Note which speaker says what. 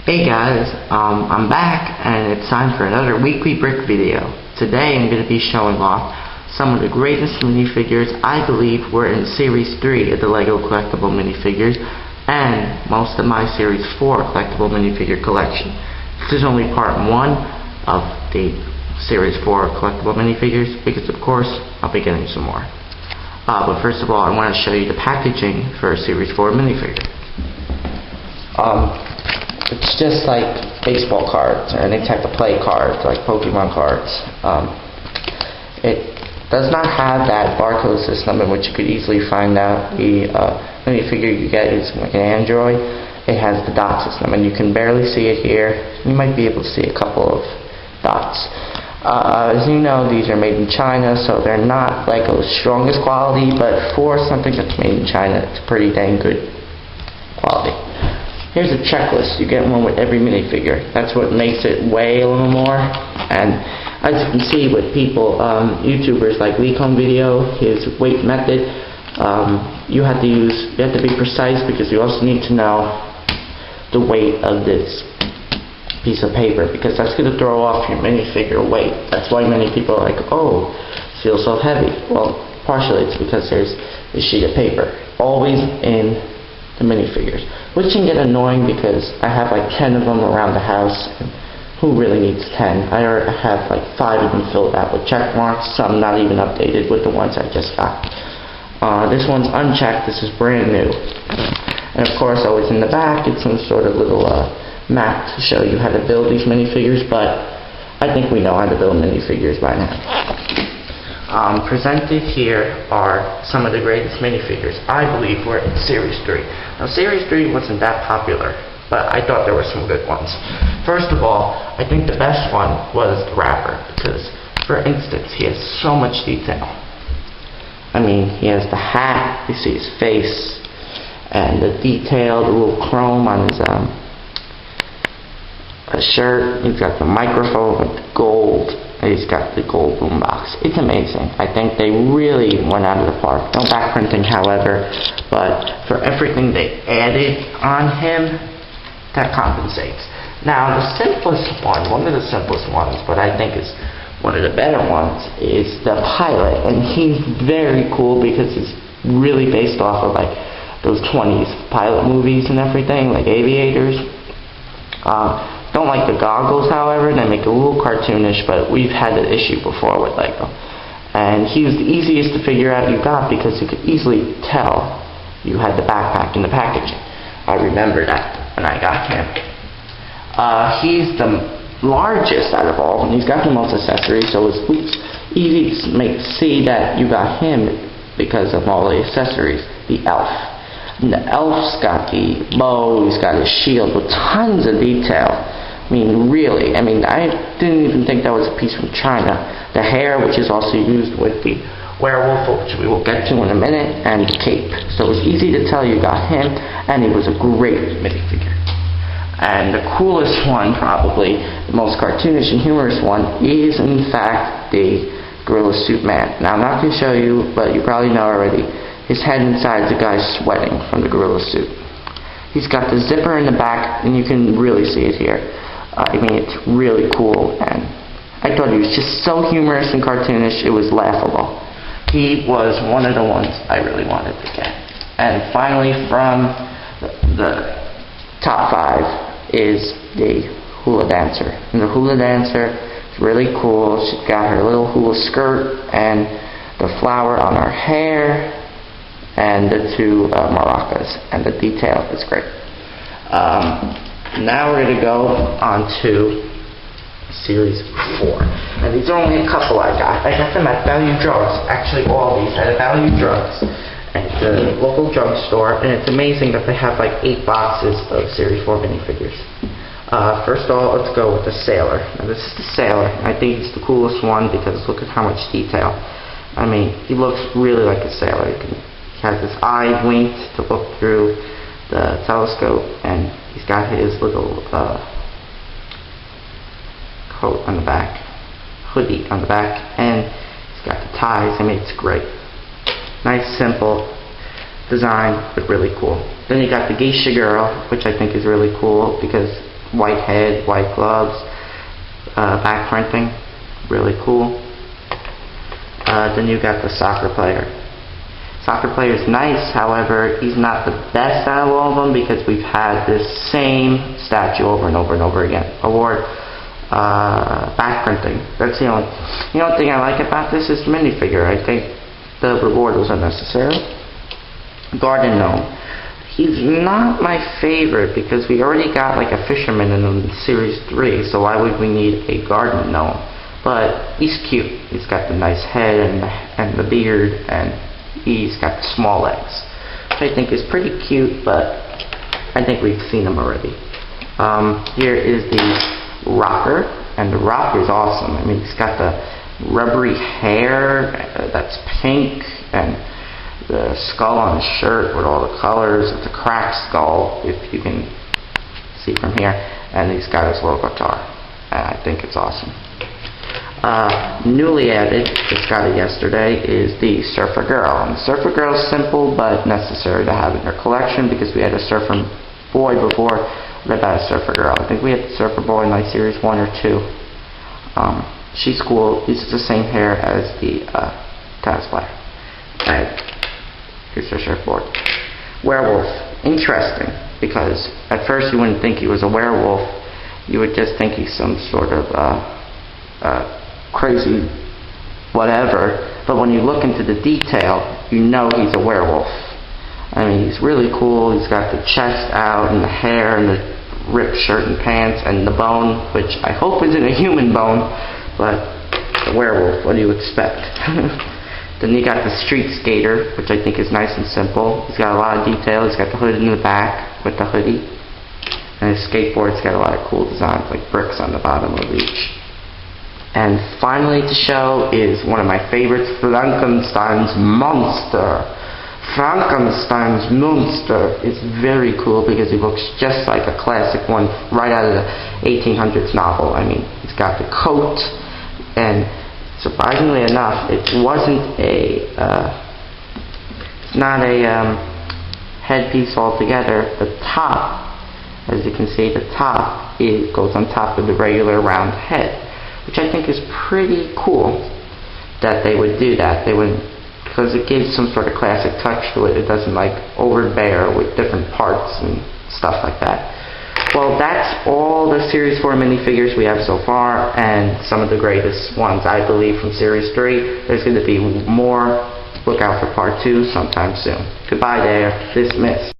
Speaker 1: Hey guys, I'm back and it's time for another weekly brick video. Today I'm going to be showing off some of the greatest minifigures I believe were in Series 3 of the LEGO collectible minifigures and most of my Series 4 collectible minifigure collection. This is only part 1 of the Series 4 collectible minifigures because of course I'll be getting some more. But first of all I want to show you the packaging for a Series 4 minifigure. It's just like baseball cards or any type of play cards, like Pokemon cards. It does not have that barcode system in which you could easily find out the minifigure you get is like an Android. It has the dot system, and you can barely see it here. You might be able to see a couple of dots. As you know, these are made in China, so they're not LEGO's strongest quality, but for something that's made in China, it's pretty dang good quality. Here's a checklist. You get one with every minifigure. That's what makes it weigh a little more. And as you can see with people, YouTubers like Lecom Video, his weight method, you have to be precise because you also need to know the weight of this piece of paper because that's going to throw off your minifigure weight. That's why many people are like, oh, it feels so heavy. Well, partially it's because there's a sheet of paper always in the minifigures, which can get annoying because I have like 10 of them around the house, and who really needs 10? I have like 5 of them filled out with check marks, some not even updated with the ones I just got. This one's unchecked, this is brand new. And of course always in the back it's some sort of little map to show you how to build these minifigures, but I think we know how to build minifigures by now. Presented here are some of the greatest minifigures I believe were in Series 3. Now Series 3 wasn't that popular, but I thought there were some good ones. First of all, I think the best one was the wrapper, because for instance he has so much detail. I mean, he has the hat, you see his face, and the detail, the little chrome on his shirt. He's got the microphone with the gold. He's got the gold boombox. It's amazing. I think they really went out of the park. No back printing, however, but for everything they added on him, that compensates. Now, the simplest one of the simplest ones, but I think is one of the better ones, is the pilot. And he's very cool because he's really based off of like those 20s pilot movies and everything, like Aviators. Don't like the goggles, however. They make it a little cartoonish, but we've had the issue before with LEGO. And he was the easiest to figure out you got because you could easily tell you had the backpack in the packaging. I remember that when I got him. He's the largest out of all, and he's got the most accessories, so it's easy to see that you got him because of all the accessories. The elf. And the elf's got the bow, he's got his shield with tons of detail. I mean, really, I didn't even think that was a piece from China. The hair, which is also used with the werewolf, which we will get to in a minute, and the cape. So it was easy to tell you got him, and he was a great minifigure. And the coolest one, probably, the most cartoonish and humorous one, is in fact the Gorilla Suit Man. Now, I'm not going to show you, but you probably know already. His head inside the guy's sweating from the gorilla suit. He's got the zipper in the back, and you can really see it here. I mean, it's really cool, and I thought he was just so humorous and cartoonish, it was laughable. He was one of the ones I really wanted to get. And finally, from the top 5 is the hula dancer. And the hula dancer is really cool. She's got her little hula skirt and the flower on her hair, and the 2 maracas, and the detail is great. Now we're going to go on to Series 4. And these are only a couple I got. I got them at Value Drugs. Actually, all these at Value Drugs at the local drugstore, and it's amazing that they have like 8 boxes of Series 4 minifigures. First of all, let's go with the Sailor. Now this is the Sailor. I think it's the coolest one because look at how much detail. I mean, he looks really like a sailor. He has his eye winked to look through the telescope, and he's got his little coat on the back, hoodie on the back, and he's got the ties. I mean, it's great. Nice, simple design, but really cool. Then you got the Geisha Girl, which I think is really cool because white head, white gloves, back printing, really cool. Then you got the soccer player. Soccer player is nice, however, he's not the best out of all of them because we've had this same statue over and over and over again. Award, back printing. That's the only thing I like about this is the minifigure. I think the reward was unnecessary. Garden gnome. He's not my favorite because we already got like a fisherman in Series 3, so why would we need a garden gnome? But he's cute. He's got the nice head and the beard, and he's got the small legs, which I think is pretty cute, but I think we've seen him already. Here is the rocker, and the rocker is awesome. I mean, he's got the rubbery hair that's pink, and the skull on his shirt with all the colors. It's a cracked skull, if you can see from here, and he's got his little guitar, and I think it's awesome. Newly added, just got it yesterday, is the Surfer Girl. And the Surfer Girl is simple but necessary to have in your collection because we had a Surfer Boy before. What about a Surfer Girl? I think we had the Surfer Boy in like Series 1 or 2. She's cool. Uses the same hair as the tennis player. And here's her surfboard. Werewolf. Interesting, because at first you wouldn't think he was a werewolf. You would just think he's some sort of crazy whatever, but when you look into the detail, you know he's a werewolf. I mean, he's really cool. He's got the chest out and the hair and the ripped shirt and pants and the bone, which I hope isn't a human bone, but a werewolf, what do you expect? Then you got the street skater, which I think is nice and simple. He's got a lot of detail. He's got the hood in the back with the hoodie, and his skateboard's got a lot of cool designs, like bricks on the bottom of each. And finally to show is one of my favorites, Frankenstein's monster. Frankenstein's monster is very cool because he looks just like a classic one right out of the 1800s novel. I mean, he's got the coat, and surprisingly enough, it's not a headpiece altogether. The top, as you can see, the top goes on top of the regular round head, which I think is pretty cool that they would do that. They would, because it gives some sort of classic touch to it. It doesn't like overbear with different parts and stuff like that. Well, that's all the Series 4 minifigures we have so far, and some of the greatest ones, I believe, from Series 3. There's going to be more. Look out for Part 2 sometime soon. Goodbye there. Dismissed.